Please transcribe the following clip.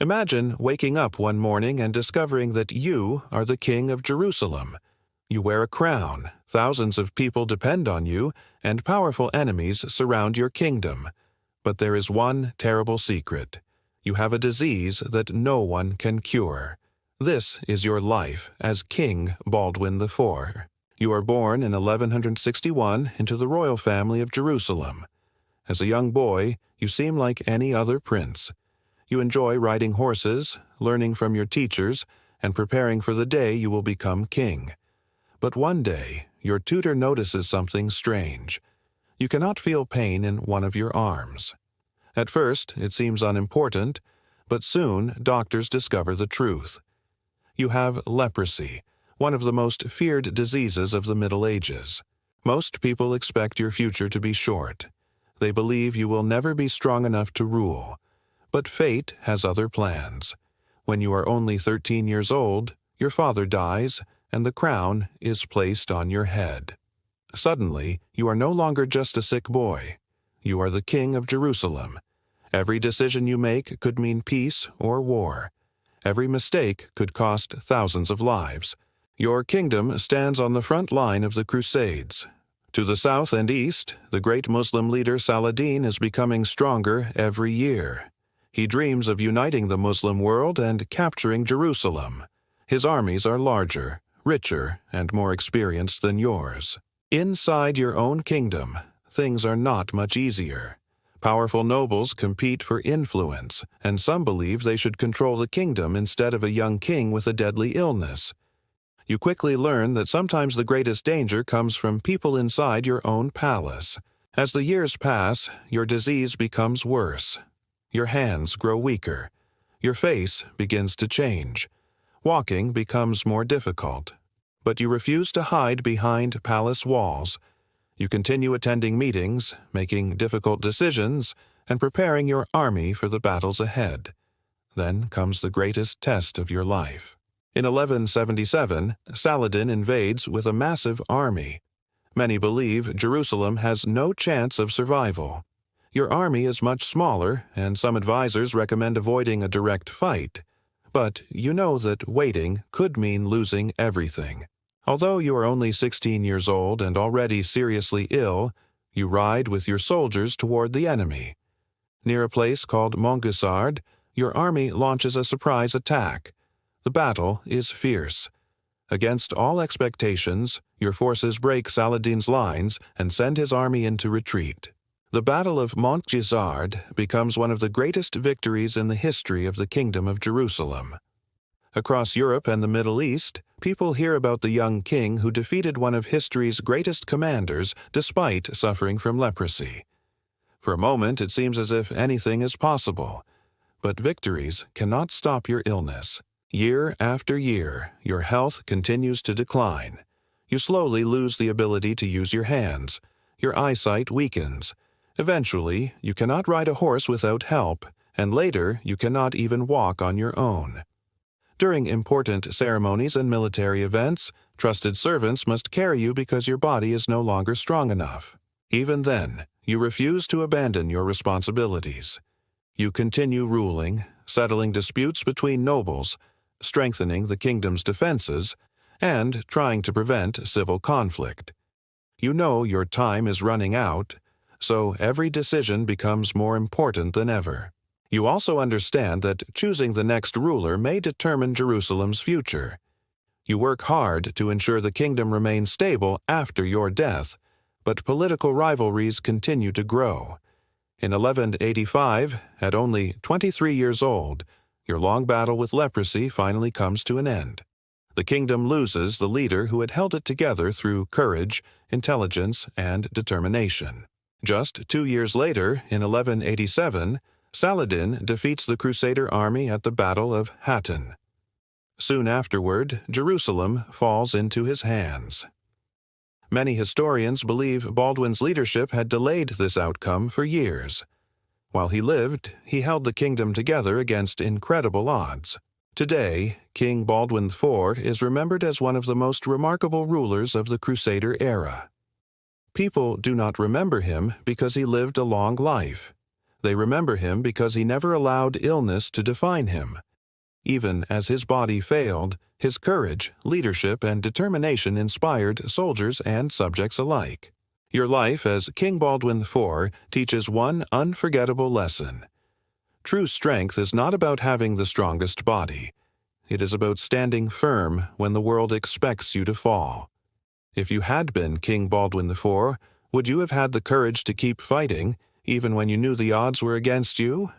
Imagine waking up one morning and discovering that you are the king of Jerusalem. You wear a crown, thousands of people depend on you, and powerful enemies surround your kingdom. But there is one terrible secret. You have a disease that no one can cure. This is your life as King Baldwin IV. You are born in 1161 into the royal family of Jerusalem. As a young boy, you seem like any other prince. You enjoy riding horses, learning from your teachers, and preparing for the day you will become king. But one day, your tutor notices something strange. You cannot feel pain in one of your arms. At first, it seems unimportant, but soon doctors discover the truth. You have leprosy, one of the most feared diseases of the Middle Ages. Most people expect your future to be short. They believe you will never be strong enough to rule. But fate has other plans. When you are only 13 years old, your father dies, and the crown is placed on your head. Suddenly, you are no longer just a sick boy. You are the king of Jerusalem. Every decision you make could mean peace or war. Every mistake could cost thousands of lives. Your kingdom stands on the front line of the Crusades. To the south and east, the great Muslim leader Saladin is becoming stronger every year. He dreams of uniting the Muslim world and capturing Jerusalem. His armies are larger, richer, and more experienced than yours. Inside your own kingdom, things are not much easier. Powerful nobles compete for influence, and some believe they should control the kingdom instead of a young king with a deadly illness. You quickly learn that sometimes the greatest danger comes from people inside your own palace. As the years pass, your disease becomes worse. Your hands grow weaker. Your face begins to change. Walking becomes more difficult. But you refuse to hide behind palace walls. You continue attending meetings, making difficult decisions, and preparing your army for the battles ahead. Then comes the greatest test of your life. In 1177, Saladin invades with a massive army. Many believe Jerusalem has no chance of survival. Your army is much smaller, and some advisors recommend avoiding a direct fight. But you know that waiting could mean losing everything. Although you are only 16 years old and already seriously ill, you ride with your soldiers toward the enemy. Near a place called Montgisard, your army launches a surprise attack. The battle is fierce. Against all expectations, your forces break Saladin's lines and send his army into retreat. The Battle of Montgisard becomes one of the greatest victories in the history of the Kingdom of Jerusalem. Across Europe and the Middle East, people hear about the young king who defeated one of history's greatest commanders despite suffering from leprosy. For a moment, it seems as if anything is possible. But victories cannot stop your illness. Year after year, your health continues to decline. You slowly lose the ability to use your hands. Your eyesight weakens. Eventually, you cannot ride a horse without help, and later you cannot even walk on your own. During important ceremonies and military events, trusted servants must carry you because your body is no longer strong enough. Even then, you refuse to abandon your responsibilities. You continue ruling, settling disputes between nobles, strengthening the kingdom's defenses, and trying to prevent civil conflict. You know your time is running out, so every decision becomes more important than ever. You also understand that choosing the next ruler may determine Jerusalem's future. You work hard to ensure the kingdom remains stable after your death, but political rivalries continue to grow. In 1185, at only 23 years old, your long battle with leprosy finally comes to an end. The kingdom loses the leader who had held it together through courage, intelligence, and determination. Just 2 years later, in 1187, Saladin defeats the Crusader army at the Battle of Hattin. Soon afterward, Jerusalem falls into his hands. Many historians believe Baldwin's leadership had delayed this outcome for years. While he lived, he held the kingdom together against incredible odds. Today, King Baldwin IV is remembered as one of the most remarkable rulers of the Crusader era. People do not remember him because he lived a long life. They remember him because he never allowed illness to define him. Even as his body failed, his courage, leadership, and determination inspired soldiers and subjects alike. Your life as King Baldwin IV teaches one unforgettable lesson. True strength is not about having the strongest body. It is about standing firm when the world expects you to fall. If you had been King Baldwin IV, would you have had the courage to keep fighting, even when you knew the odds were against you?